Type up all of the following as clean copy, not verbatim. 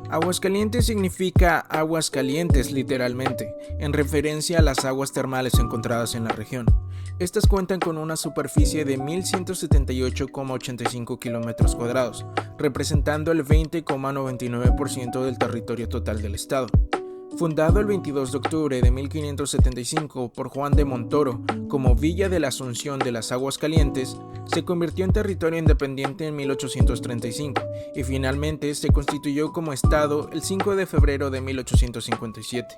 Aguascalientes significa aguas calientes literalmente, en referencia a las aguas termales encontradas en la región. Estas cuentan con una superficie de 1.178,85 km², representando el 20,99% del territorio total del estado. Fundado el 22 de octubre de 1575 por Juan de Montoro como Villa de la Asunción de las Aguas Calientes, se convirtió en territorio independiente en 1835 y finalmente se constituyó como estado el 5 de febrero de 1857.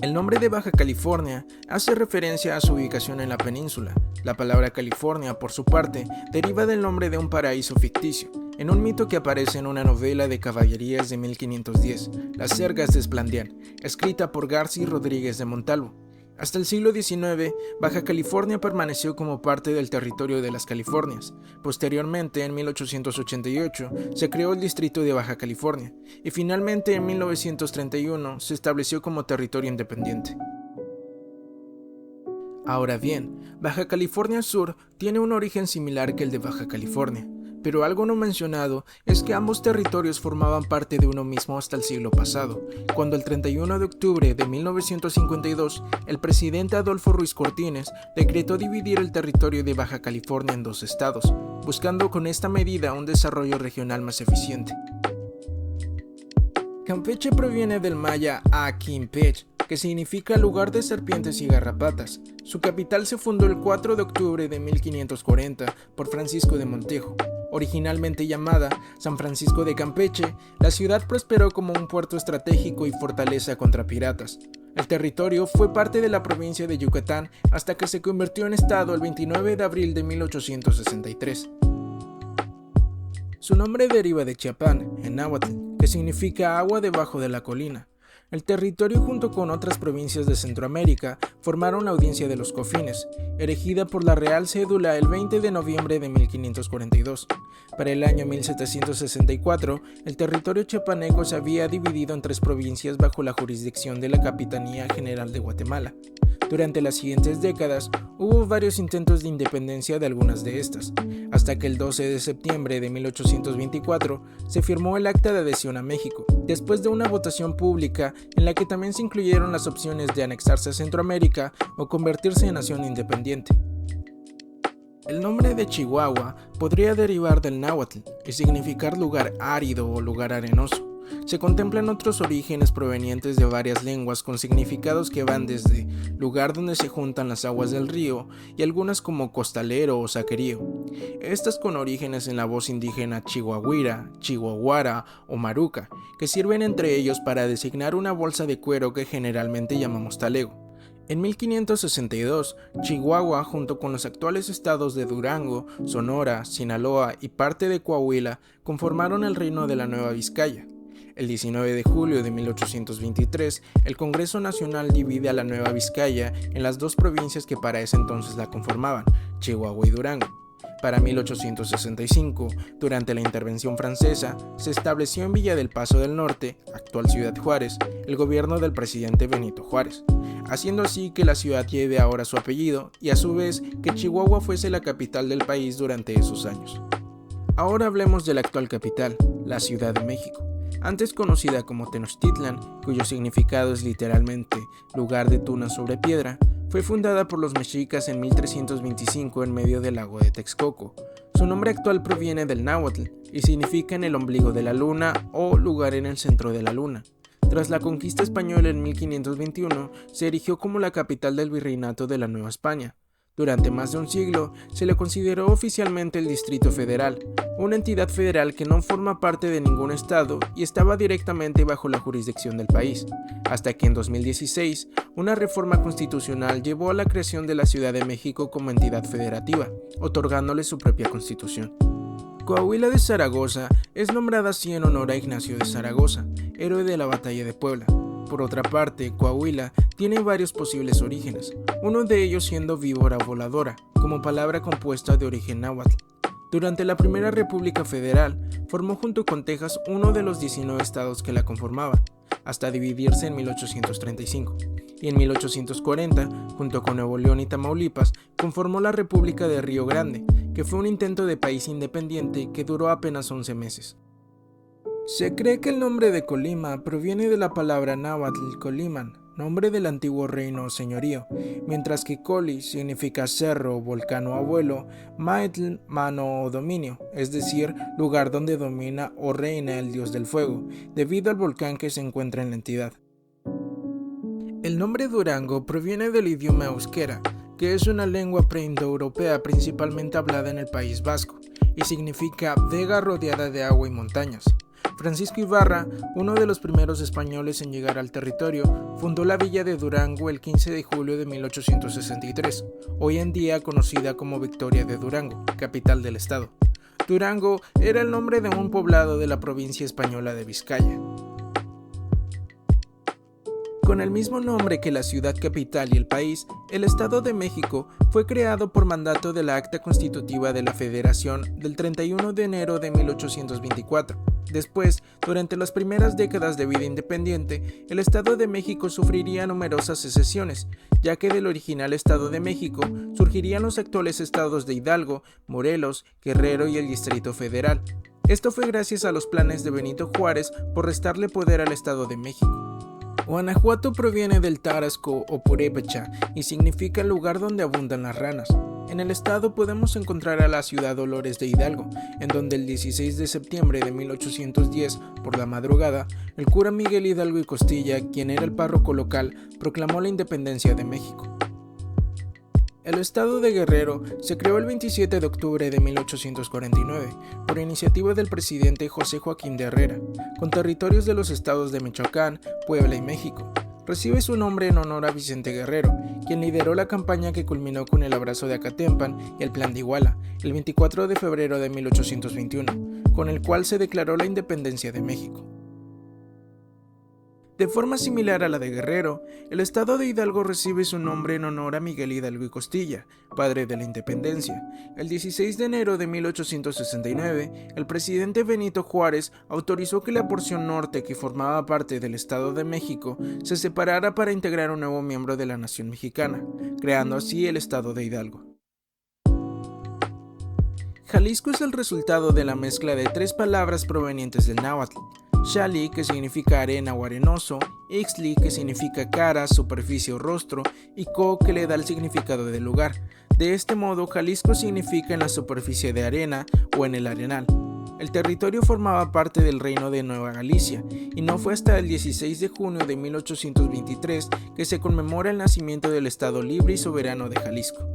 El nombre de Baja California hace referencia a su ubicación en la península. La palabra California, por su parte, deriva del nombre de un paraíso ficticio, en un mito que aparece en una novela de caballerías de 1510, Las Sergas de Esplandián, escrita por Garci Rodríguez de Montalvo. Hasta el siglo XIX, Baja California permaneció como parte del territorio de las Californias. Posteriormente, en 1888, se creó el distrito de Baja California, y finalmente en 1931 se estableció como territorio independiente. Ahora bien, Baja California Sur tiene un origen similar que el de Baja California, pero algo no mencionado es que ambos territorios formaban parte de uno mismo hasta el siglo pasado, cuando el 31 de octubre de 1952 el presidente Adolfo Ruiz Cortines decretó dividir el territorio de Baja California en dos estados, buscando con esta medida un desarrollo regional más eficiente. Campeche proviene del maya Aquimpech, que significa lugar de serpientes y garrapatas. Su capital se fundó el 4 de octubre de 1540 por Francisco de Montejo. Originalmente llamada San Francisco de Campeche, la ciudad prosperó como un puerto estratégico y fortaleza contra piratas. El territorio fue parte de la provincia de Yucatán hasta que se convirtió en estado el 29 de abril de 1863. Su nombre deriva de Chiapán, en náhuatl, que significa agua debajo de la colina. El territorio, junto con otras provincias de Centroamérica, formaron la Audiencia de los Cofines, erigida por la Real Cédula el 20 de noviembre de 1542. Para el año 1764, el territorio chiapaneco se había dividido en tres provincias bajo la jurisdicción de la Capitanía General de Guatemala. Durante las siguientes décadas, hubo varios intentos de independencia de algunas de estas, hasta que el 12 de septiembre de 1824 se firmó el Acta de Adhesión a México, después de una votación pública en la que también se incluyeron las opciones de anexarse a Centroamérica o convertirse en nación independiente. El nombre de Chihuahua podría derivar del náhuatl y significar lugar árido o lugar arenoso. Se contemplan otros orígenes provenientes de varias lenguas con significados que van desde lugar donde se juntan las aguas del río y algunas como costalero o saquerío. Estas con orígenes en la voz indígena chihuahuira, chihuahuara o maruca, que sirven entre ellos para designar una bolsa de cuero que generalmente llamamos talego. En 1562, Chihuahua, junto con los actuales estados de Durango, Sonora, Sinaloa y parte de Coahuila, conformaron el Reino de la Nueva Vizcaya. El 19 de julio de 1823, el Congreso Nacional divide a la Nueva Vizcaya en las dos provincias que para ese entonces la conformaban, Chihuahua y Durango. Para 1865, durante la intervención francesa, se estableció en Villa del Paso del Norte, actual Ciudad Juárez, el gobierno del presidente Benito Juárez, haciendo así que la ciudad lleve ahora su apellido y a su vez que Chihuahua fuese la capital del país durante esos años. Ahora hablemos de la actual capital, la Ciudad de México. Antes conocida como Tenochtitlan, cuyo significado es literalmente lugar de tunas sobre piedra, fue fundada por los mexicas en 1325 en medio del lago de Texcoco. Su nombre actual proviene del náhuatl y significa en el ombligo de la luna o lugar en el centro de la luna. Tras la conquista española en 1521, se erigió como la capital del virreinato de la Nueva España. Durante más de un siglo, se le consideró oficialmente el Distrito Federal, una entidad federal que no forma parte de ningún estado y estaba directamente bajo la jurisdicción del país, hasta que en 2016, una reforma constitucional llevó a la creación de la Ciudad de México como entidad federativa, otorgándole su propia constitución. Coahuila de Zaragoza es nombrada así en honor a Ignacio de Zaragoza, héroe de la Batalla de Puebla. Por otra parte, Coahuila tiene varios posibles orígenes, uno de ellos siendo víbora voladora, como palabra compuesta de origen náhuatl. Durante la Primera República Federal, formó junto con Texas uno de los 19 estados que la conformaban, hasta dividirse en 1835, y en 1840, junto con Nuevo León y Tamaulipas, conformó la República de Río Grande, que fue un intento de país independiente que duró apenas 11 meses. Se cree que el nombre de Colima proviene de la palabra náhuatl Coliman, nombre del antiguo reino o señorío, mientras que Coli significa cerro, volcán o abuelo, Maetl, mano o dominio, es decir, lugar donde domina o reina el dios del fuego, debido al volcán que se encuentra en la entidad. El nombre Durango proviene del idioma euskera, que es una lengua preindoeuropea principalmente hablada en el País Vasco, y significa vega rodeada de agua y montañas. Francisco Ibarra, uno de los primeros españoles en llegar al territorio, fundó la villa de Durango el 15 de julio de 1863, hoy en día conocida como Victoria de Durango, capital del estado. Durango era el nombre de un poblado de la provincia española de Vizcaya. Con el mismo nombre que la ciudad capital y el país, el Estado de México fue creado por mandato de la Acta Constitutiva de la Federación del 31 de enero de 1824. Después, durante las primeras décadas de vida independiente, el Estado de México sufriría numerosas secesiones, ya que del original Estado de México surgirían los actuales estados de Hidalgo, Morelos, Guerrero y el Distrito Federal. Esto fue gracias a los planes de Benito Juárez por restarle poder al Estado de México. Guanajuato proviene del tarasco o purépecha y significa el lugar donde abundan las ranas. En el estado podemos encontrar a la ciudad Dolores de Hidalgo, en donde el 16 de septiembre de 1810, por la madrugada, el cura Miguel Hidalgo y Costilla, quien era el párroco local, proclamó la independencia de México. El estado de Guerrero se creó el 27 de octubre de 1849 por iniciativa del presidente José Joaquín de Herrera, con territorios de los estados de Michoacán, Puebla y México. Recibe su nombre en honor a Vicente Guerrero, quien lideró la campaña que culminó con el Abrazo de Acatempan y el Plan de Iguala, el 24 de febrero de 1821, con el cual se declaró la independencia de México. De forma similar a la de Guerrero, el estado de Hidalgo recibe su nombre en honor a Miguel Hidalgo y Costilla, padre de la independencia. El 16 de enero de 1869, el presidente Benito Juárez autorizó que la porción norte que formaba parte del Estado de México se separara para integrar un nuevo miembro de la nación mexicana, creando así el estado de Hidalgo. Jalisco es el resultado de la mezcla de tres palabras provenientes del náhuatl: Xali, que significa arena o arenoso, Ixtli, que significa cara, superficie o rostro, y Co, que le da el significado del lugar. De este modo, Jalisco significa en la superficie de arena o en el arenal. El territorio formaba parte del reino de Nueva Galicia, y no fue hasta el 16 de junio de 1823 que se conmemora el nacimiento del Estado libre y soberano de Jalisco.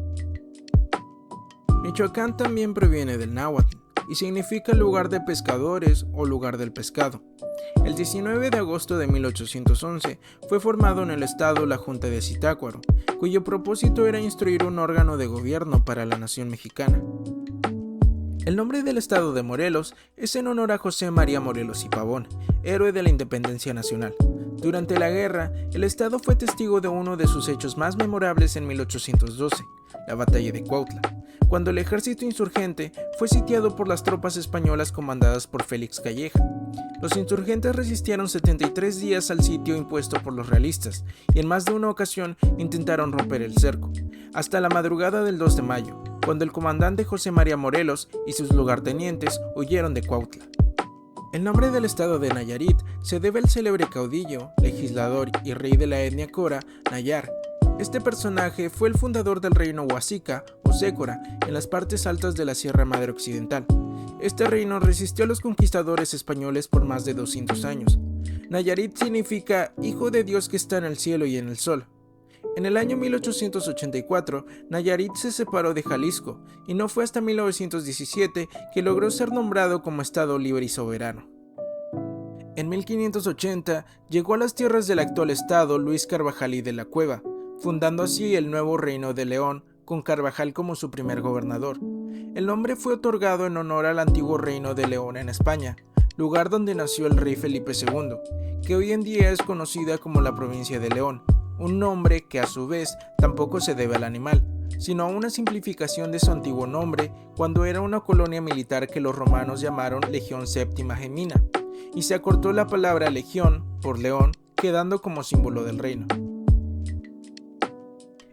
Michoacán también proviene del náhuatl y significa lugar de pescadores o lugar del pescado. El 19 de agosto de 1811 fue formado en el estado la Junta de Zitácuaro, cuyo propósito era instruir un órgano de gobierno para la nación mexicana. El nombre del estado de Morelos es en honor a José María Morelos y Pavón, héroe de la independencia nacional. Durante la guerra, el estado fue testigo de uno de sus hechos más memorables en 1812, la batalla de Cuautla, cuando el ejército insurgente fue sitiado por las tropas españolas comandadas por Félix Calleja. Los insurgentes resistieron 73 días al sitio impuesto por los realistas y en más de una ocasión intentaron romper el cerco, hasta la madrugada del 2 de mayo, cuando el comandante José María Morelos y sus lugartenientes huyeron de Cuautla. El nombre del estado de Nayarit se debe al célebre caudillo, legislador y rey de la etnia Cora, Nayar. Este personaje fue el fundador del reino Huasica o Sécora en las partes altas de la Sierra Madre Occidental. Este reino resistió a los conquistadores españoles por más de 200 años. Nayarit significa hijo de Dios que está en el cielo y en el sol. En el año 1884, Nayarit se separó de Jalisco y no fue hasta 1917 que logró ser nombrado como estado libre y soberano. En 1580 llegó a las tierras del actual estado Luis Carvajal y de la Cueva, fundando así el nuevo Reino de León, con Carvajal como su primer gobernador. El nombre fue otorgado en honor al antiguo Reino de León en España, lugar donde nació el rey Felipe II, que hoy en día es conocida como la provincia de León, un nombre que a su vez tampoco se debe al animal, sino a una simplificación de su antiguo nombre cuando era una colonia militar que los romanos llamaron Legión Séptima Gemina, y se acortó la palabra legión por león, quedando como símbolo del reino.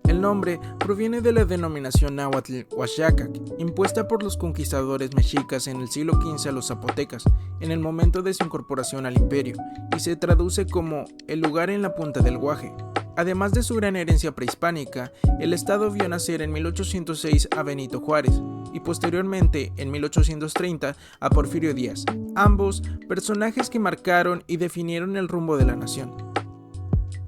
El El nombre proviene de la denominación náhuatl Huaxacac, impuesta por los conquistadores mexicas en el siglo XV a los zapotecas, en el momento de su incorporación al imperio, y se traduce como el lugar en la punta del Guaje. Además de su gran herencia prehispánica, el estado vio nacer en 1806 a Benito Juárez y posteriormente, en 1830, a Porfirio Díaz, ambos personajes que marcaron y definieron el rumbo de la nación.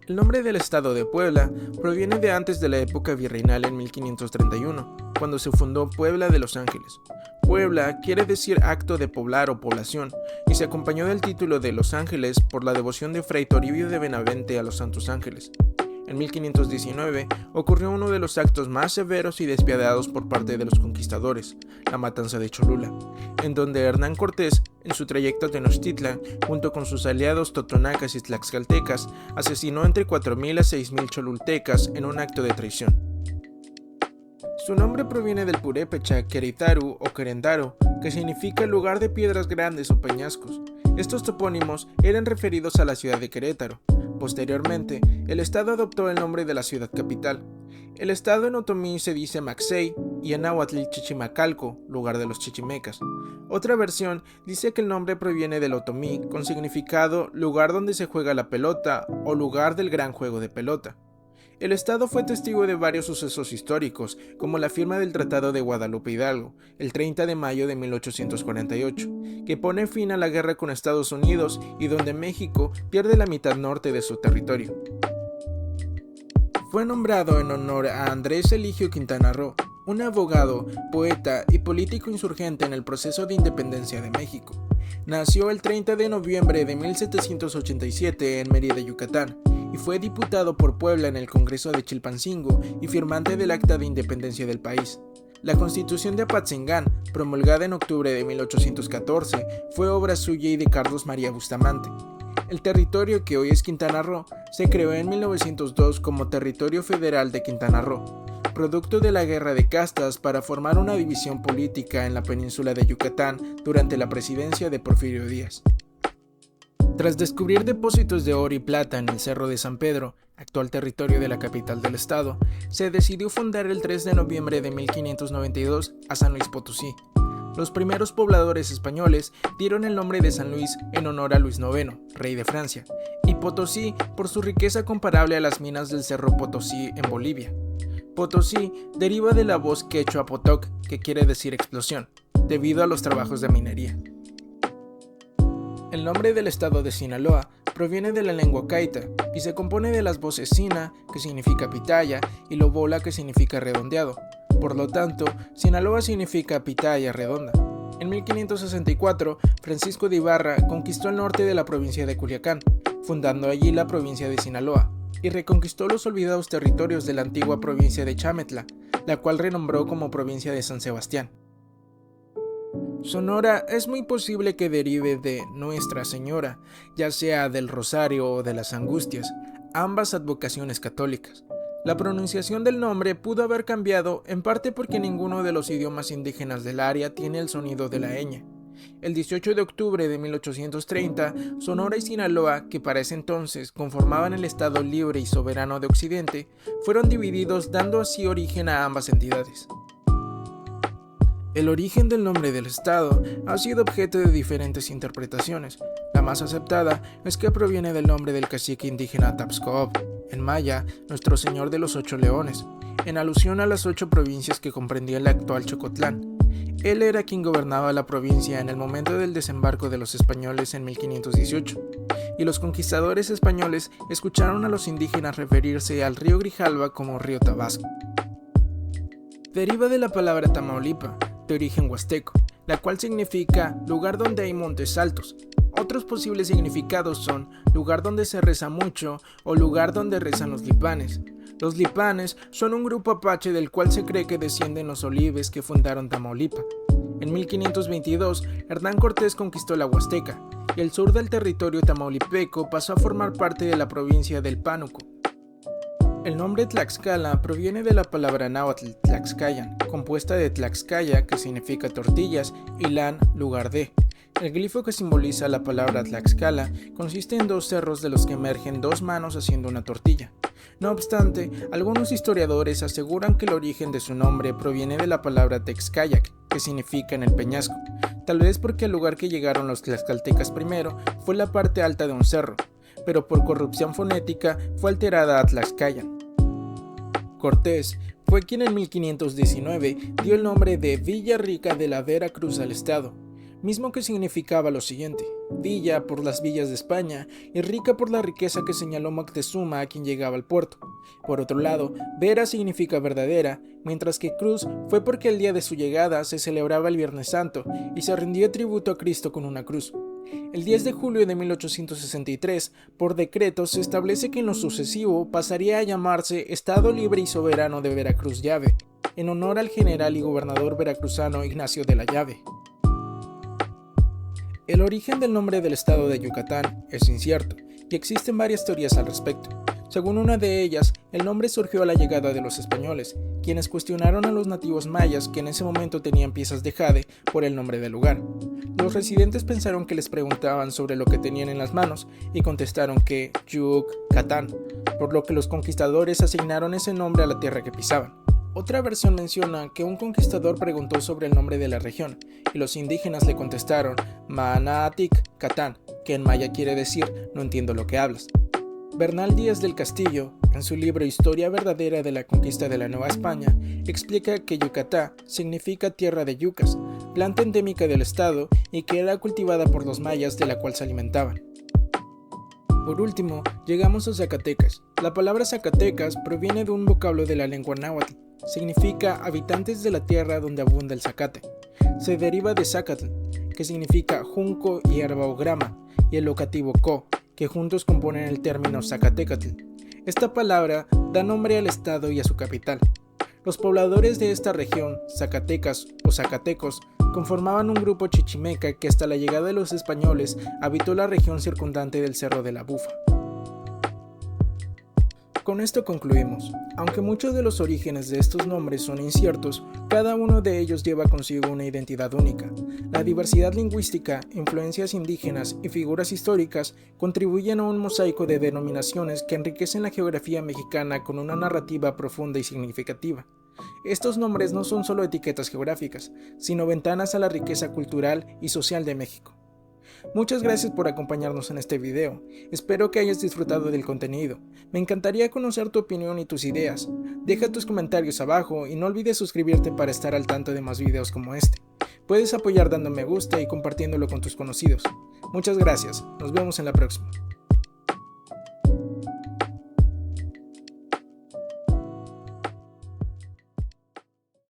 El nombre del estado de Puebla proviene de antes de la época virreinal en 1531, cuando se fundó Puebla de Los Ángeles. Puebla quiere decir acto de poblar o población, y se acompañó del título de Los Ángeles por la devoción de Fray Toribio de Benavente a los Santos Ángeles. En 1519 ocurrió uno de los actos más severos y despiadados por parte de los conquistadores, la matanza de Cholula, en donde Hernán Cortés, en su trayecto a Tenochtitlan, junto con sus aliados totonacas y tlaxcaltecas, asesinó entre 4.000 a 6.000 cholultecas en un acto de traición. Su nombre proviene del purépecha Querétaro o Querendaro, que significa lugar de piedras grandes o peñascos. Estos topónimos eran referidos a la ciudad de Querétaro. Posteriormente, el estado adoptó el nombre de la ciudad capital. El estado en otomí se dice Maxey y en náhuatl Chichimacalco, lugar de los chichimecas. Otra versión dice que el nombre proviene del otomí con significado lugar donde se juega la pelota o lugar del gran juego de pelota. El estado fue testigo de varios sucesos históricos, como la firma del Tratado de Guadalupe Hidalgo, el 30 de mayo de 1848, que pone fin a la guerra con Estados Unidos y donde México pierde la mitad norte de su territorio. Fue nombrado en honor a Andrés Eligio Quintana Roo, un abogado, poeta y político insurgente en el proceso de independencia de México. Nació el 30 de noviembre de 1787 en Mérida, Yucatán, y fue diputado por Puebla en el Congreso de Chilpancingo y firmante del Acta de Independencia del país. La Constitución de Apatzingán, promulgada en octubre de 1814, fue obra suya y de Carlos María Bustamante. El territorio que hoy es Quintana Roo se creó en 1902 como Territorio Federal de Quintana Roo, producto de la Guerra de Castas para formar una división política en la península de Yucatán durante la presidencia de Porfirio Díaz. Tras descubrir depósitos de oro y plata en el Cerro de San Pedro, actual territorio de la capital del estado, se decidió fundar el 3 de noviembre de 1592 a San Luis Potosí. Los primeros pobladores españoles dieron el nombre de San Luis en honor a Luis IX, rey de Francia, y Potosí por su riqueza comparable a las minas del Cerro Potosí en Bolivia. Potosí deriva de la voz quechua potoc, que quiere decir explosión, debido a los trabajos de minería. El nombre del estado de Sinaloa proviene de la lengua caita y se compone de las voces sina, que significa pitaya, y lobola, que significa redondeado. Por lo tanto, Sinaloa significa pitaya redonda. En 1564, Francisco de Ibarra conquistó el norte de la provincia de Culiacán, fundando allí la provincia de Sinaloa, y reconquistó los olvidados territorios de la antigua provincia de Chametla, la cual renombró como provincia de San Sebastián. Sonora es muy posible que derive de Nuestra Señora, ya sea del Rosario o de las Angustias, ambas advocaciones católicas. La pronunciación del nombre pudo haber cambiado en parte porque ninguno de los idiomas indígenas del área tiene el sonido de la ñ. El 18 de octubre de 1830, Sonora y Sinaloa, que para ese entonces conformaban el Estado Libre y Soberano de Occidente, fueron divididos, dando así origen a ambas entidades. El origen del nombre del estado ha sido objeto de diferentes interpretaciones. La más aceptada es que proviene del nombre del cacique indígena Tapscoob, en maya, Nuestro Señor de los Ocho Leones, en alusión a las 8 provincias que comprendía el actual Chocotlán. Él era quien gobernaba la provincia en el momento del desembarco de los españoles en 1518, y los conquistadores españoles escucharon a los indígenas referirse al río Grijalva como río Tabasco. Deriva de la palabra Tamaulipa, de origen huasteco, la cual significa lugar donde hay montes altos. Otros posibles significados son lugar donde se reza mucho o lugar donde rezan los lipanes. Los lipanes son un grupo apache del cual se cree que descienden los olives que fundaron Tamaulipa. En 1522, Hernán Cortés conquistó la Huasteca y el sur del territorio tamaulipeco pasó a formar parte de la provincia del Pánuco. El nombre Tlaxcala proviene de la palabra náhuatl Tlaxcayan, compuesta de Tlaxcaya, que significa tortillas, y lan, lugar de. El glifo que simboliza la palabra Tlaxcala consiste en 2 cerros de los que emergen 2 manos haciendo una tortilla. No obstante, algunos historiadores aseguran que el origen de su nombre proviene de la palabra Texcayac, que significa en el peñasco, tal vez porque el lugar que llegaron los tlaxcaltecas primero fue la parte alta de un cerro, pero por corrupción fonética fue alterada a Tlaxcayan. Cortés fue quien en 1519 dio el nombre de Villa Rica de la Vera Cruz al estado, mismo que significaba lo siguiente: villa por las villas de España y rica por la riqueza que señaló Moctezuma a quien llegaba al puerto. Por otro lado, Vera significa verdadera, mientras que Cruz fue porque el día de su llegada se celebraba el Viernes Santo y se rindió tributo a Cristo con una cruz. El 10 de julio de 1863, por decreto, se establece que en lo sucesivo pasaría a llamarse Estado Libre y Soberano de Veracruz Llave, en honor al general y gobernador veracruzano Ignacio de la Llave. El origen del nombre del estado de Yucatán es incierto, y existen varias teorías al respecto. Según una de ellas, el nombre surgió a la llegada de los españoles, quienes cuestionaron a los nativos mayas que en ese momento tenían piezas de jade por el nombre del lugar. Los residentes pensaron que les preguntaban sobre lo que tenían en las manos y contestaron que Yucatán, por lo que los conquistadores asignaron ese nombre a la tierra que pisaban. Otra versión menciona que un conquistador preguntó sobre el nombre de la región y los indígenas le contestaron Manatic Catán, que en maya quiere decir no entiendo lo que hablas. Bernal Díaz del Castillo, en su libro Historia verdadera de la conquista de la Nueva España, explica que Yucatán significa tierra de yucas, planta endémica del estado y que era cultivada por los mayas de la cual se alimentaban. Por último, llegamos a Zacatecas. La palabra Zacatecas proviene de un vocablo de la lengua náhuatl. Significa habitantes de la tierra donde abunda el zacate. Se deriva de zacatl, que significa junco, hierba o grama, y el locativo co, que juntos componen el término Zacatecatl. Esta palabra da nombre al estado y a su capital. Los pobladores de esta región, Zacatecas o Zacatecos, conformaban un grupo chichimeca que hasta la llegada de los españoles habitó la región circundante del Cerro de la Bufa. Con esto concluimos. Aunque muchos de los orígenes de estos nombres son inciertos, cada uno de ellos lleva consigo una identidad única. La diversidad lingüística, influencias indígenas y figuras históricas contribuyen a un mosaico de denominaciones que enriquecen la geografía mexicana con una narrativa profunda y significativa. Estos nombres no son solo etiquetas geográficas, sino ventanas a la riqueza cultural y social de México. Muchas gracias por acompañarnos en este video. Espero que hayas disfrutado del contenido. Me encantaría conocer tu opinión y tus ideas. Deja tus comentarios abajo y no olvides suscribirte para estar al tanto de más videos como este. Puedes apoyar dando me gusta y compartiéndolo con tus conocidos. Muchas gracias. Nos vemos en la próxima.